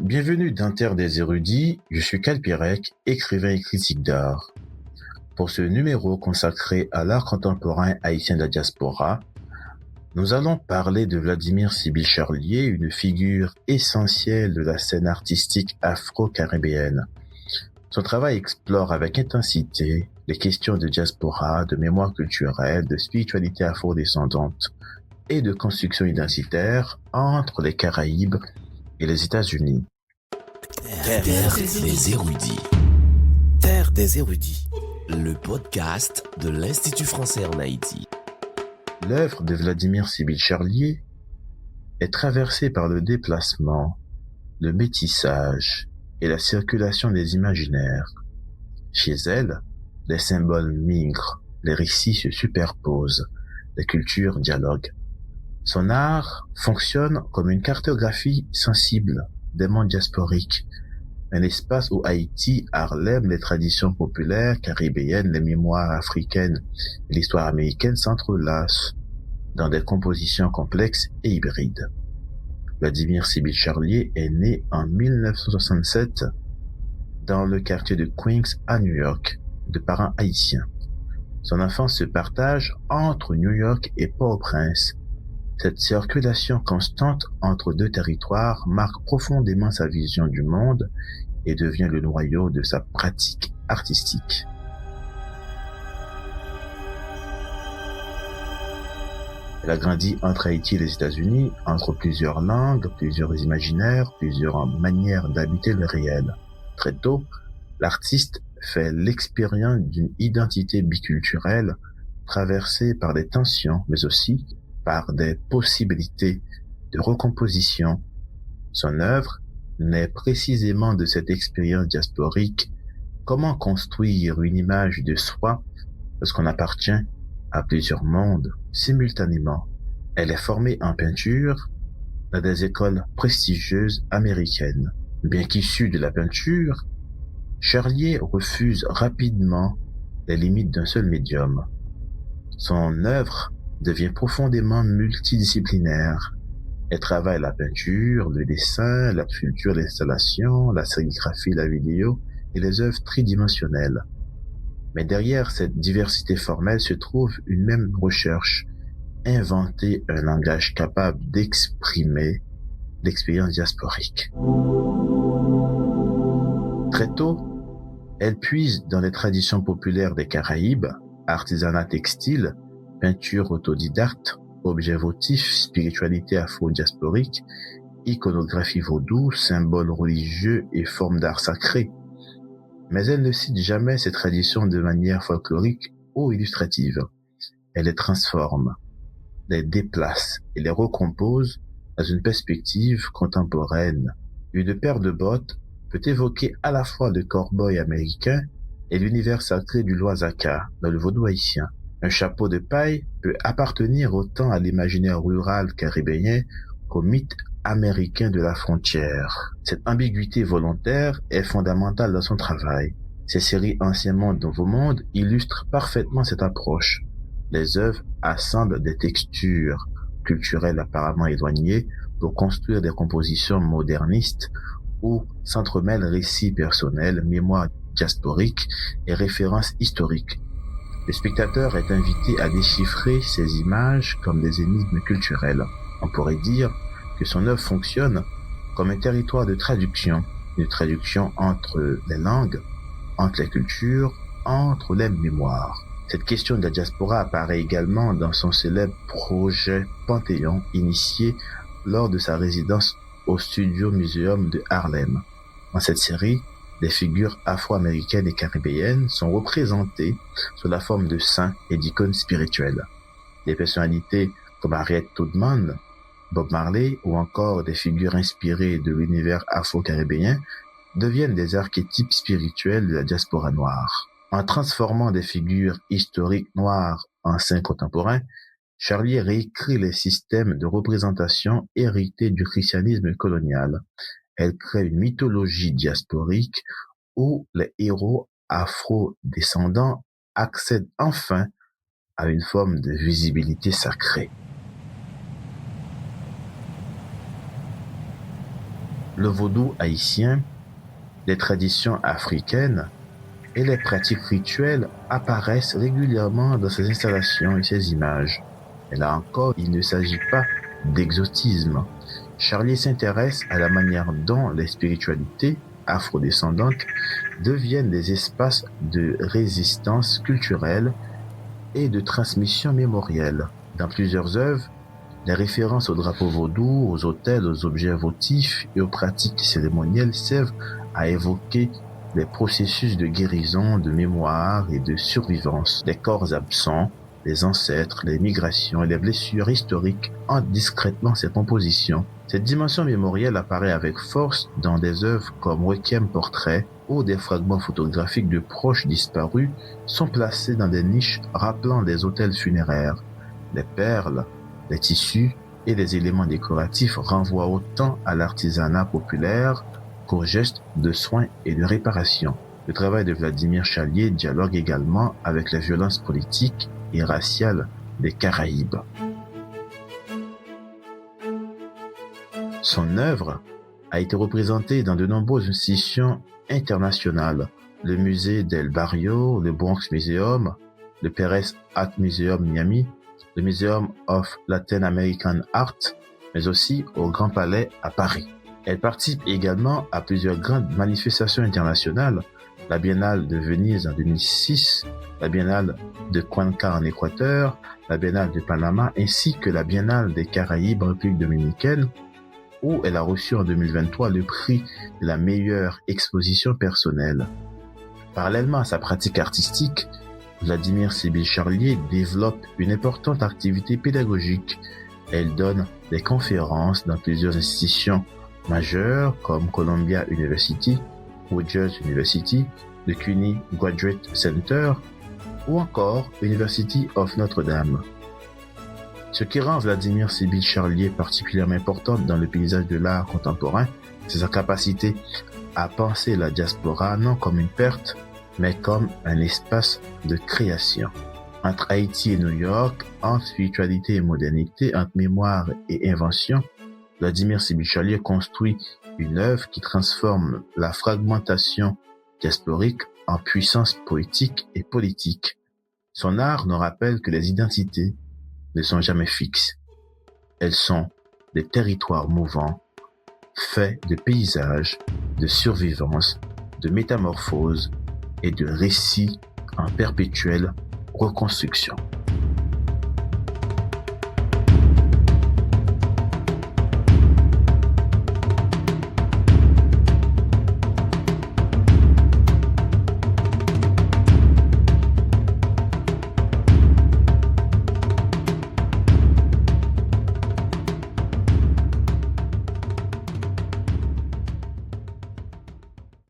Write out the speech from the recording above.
Bienvenue dans Terre des érudits, je suis Cal Pirec, écrivain et critique d'art. Pour ce numéro consacré à l'art contemporain haïtien de la diaspora, nous allons parler de Vladimir Sibyl Charlier, une figure essentielle de la scène artistique afro-caribéenne. Son travail explore avec intensité les questions de diaspora, de mémoire culturelle, de spiritualité afro-descendante et de construction identitaire entre les Caraïbes et les États-Unis. Terre des érudits. Terre des érudits. Le podcast de l'Institut français en Haïti. L'œuvre de Vladimir Sibyl Charlier est traversée par le déplacement, le métissage et la circulation des imaginaires. Chez elle, les symboles migrent, les récits se superposent, les cultures dialoguent. Son art fonctionne comme une cartographie sensible des mondes diasporiques, un espace où Haïti, Harlem, les traditions populaires caribéennes, les mémoires africaines et l'histoire américaine s'entrelacent dans des compositions complexes et hybrides. Vladimir Sibyl Charlier est né en 1967 dans le quartier de Queens à New York, de parents haïtiens. Son enfance se partage entre New York et Port-au-Prince. Cette circulation constante entre deux territoires marque profondément sa vision du monde et devient le noyau de sa pratique artistique. Elle a grandi entre Haïti et les États-Unis, entre plusieurs langues, plusieurs imaginaires, plusieurs manières d'habiter le réel. Très tôt, l'artiste fait l'expérience d'une identité biculturelle traversée par des tensions, mais aussi par des possibilités de recomposition. Son œuvre naît précisément de cette expérience diasporique. Comment construire une image de soi lorsqu'on appartient à plusieurs mondes simultanément? Elle est formée en peinture dans des écoles prestigieuses américaines. Bien qu'issue de la peinture, Charlier refuse rapidement les limites d'un seul médium. Son œuvre devient profondément multidisciplinaire. Elle travaille la peinture, le dessin, la sculpture, l'installation, la sérigraphie, la vidéo et les œuvres tridimensionnelles. Mais derrière cette diversité formelle se trouve une même recherche, inventer un langage capable d'exprimer l'expérience diasporique. Très tôt, elle puise dans les traditions populaires des Caraïbes, artisanat textile, peinture autodidacte, objets votifs, spiritualité afro-diasporique, iconographie vaudou, symboles religieux et formes d'art sacré. Mais elle ne cite jamais ces traditions de manière folklorique ou illustrative. Elle les transforme, les déplace et les recompose dans une perspective contemporaine. Une paire de bottes peut évoquer à la fois le cow-boy américain et l'univers sacré du Loisaka dans le vaudou haïtien. Un chapeau de paille peut appartenir autant à l'imaginaire rural caribéen qu'au mythe américain de la frontière. Cette ambiguïté volontaire est fondamentale dans son travail. Ces séries Ancien Monde, Nouveau Monde illustrent parfaitement cette approche. Les œuvres assemblent des textures culturelles apparemment éloignées pour construire des compositions modernistes où s'entremêlent récits personnels, mémoire diasporique et références historiques. Le spectateur est invité à déchiffrer ces images comme des énigmes culturelles. On pourrait dire que son œuvre fonctionne comme un territoire de traduction, une traduction entre les langues, entre les cultures, entre les mémoires. Cette question de la diaspora apparaît également dans son célèbre projet Panthéon, initié lors de sa résidence au Studio Museum de Harlem. Dans cette série, des figures afro-américaines et caribéennes sont représentées sous la forme de saints et d'icônes spirituelles. Des personnalités comme Harriet Tubman, Bob Marley ou encore des figures inspirées de l'univers afro-caribéen deviennent des archétypes spirituels de la diaspora noire. En transformant des figures historiques noires en saints contemporains, Charlier réécrit les systèmes de représentation hérités du christianisme colonial. Elle crée une mythologie diasporique où les héros afro-descendants accèdent enfin à une forme de visibilité sacrée. le vaudou haïtien, les traditions africaines et les pratiques rituelles apparaissent régulièrement dans ses installations et ses images. Et là encore, il ne s'agit pas d'exotisme. Charlier s'intéresse à la manière dont les spiritualités afrodescendantes deviennent des espaces de résistance culturelle et de transmission mémorielle. Dans plusieurs œuvres, les références aux drapeaux vaudous, aux autels, aux objets votifs et aux pratiques cérémonielles servent à évoquer les processus de guérison, de mémoire et de survivance. Les corps absents, les ancêtres, les migrations et les blessures historiques hantent discrètement ces compositions. Cette dimension mémorielle apparaît avec force dans des œuvres comme Requiem Portrait, où des fragments photographiques de proches disparus sont placés dans des niches rappelant des autels funéraires. Les perles, les tissus et les éléments décoratifs renvoient autant à l'artisanat populaire qu'aux gestes de soins et de réparation. Le travail de Vladimir Charlier dialogue également avec les violences politiques et raciales des Caraïbes. Son œuvre a été représentée dans de nombreuses institutions internationales, le musée del Barrio, le Bronx Museum, le Perez Art Museum Miami, le Museum of Latin American Art, mais aussi au Grand Palais à Paris. Elle participe également à plusieurs grandes manifestations internationales, la Biennale de Venise en 2006, la Biennale de Cuenca en Équateur, la Biennale de Panama ainsi que la Biennale des Caraïbes en République dominicaine, où elle a reçu en 2023 le prix de la meilleure exposition personnelle. Parallèlement à sa pratique artistique, Vladimir Sybille Charlier développe une importante activité pédagogique. Elle donne des conférences dans plusieurs institutions majeures comme Columbia University, Rutgers University, le CUNY Graduate Center ou encore University of Notre Dame. Ce qui rend Vladimir Sybille Charlier particulièrement importante dans le paysage de l'art contemporain, c'est sa capacité à penser la diaspora non comme une perte, mais comme un espace de création. Entre Haïti et New York, entre spiritualité et modernité, entre mémoire et invention, Vladimir Sybille Charlier construit une œuvre qui transforme la fragmentation diasporique en puissance poétique et politique. Son art nous rappelle que les identités ne sont jamais fixes. Elles sont des territoires mouvants, faits de paysages, de survivance, de métamorphose et de récits en perpétuelle reconstruction.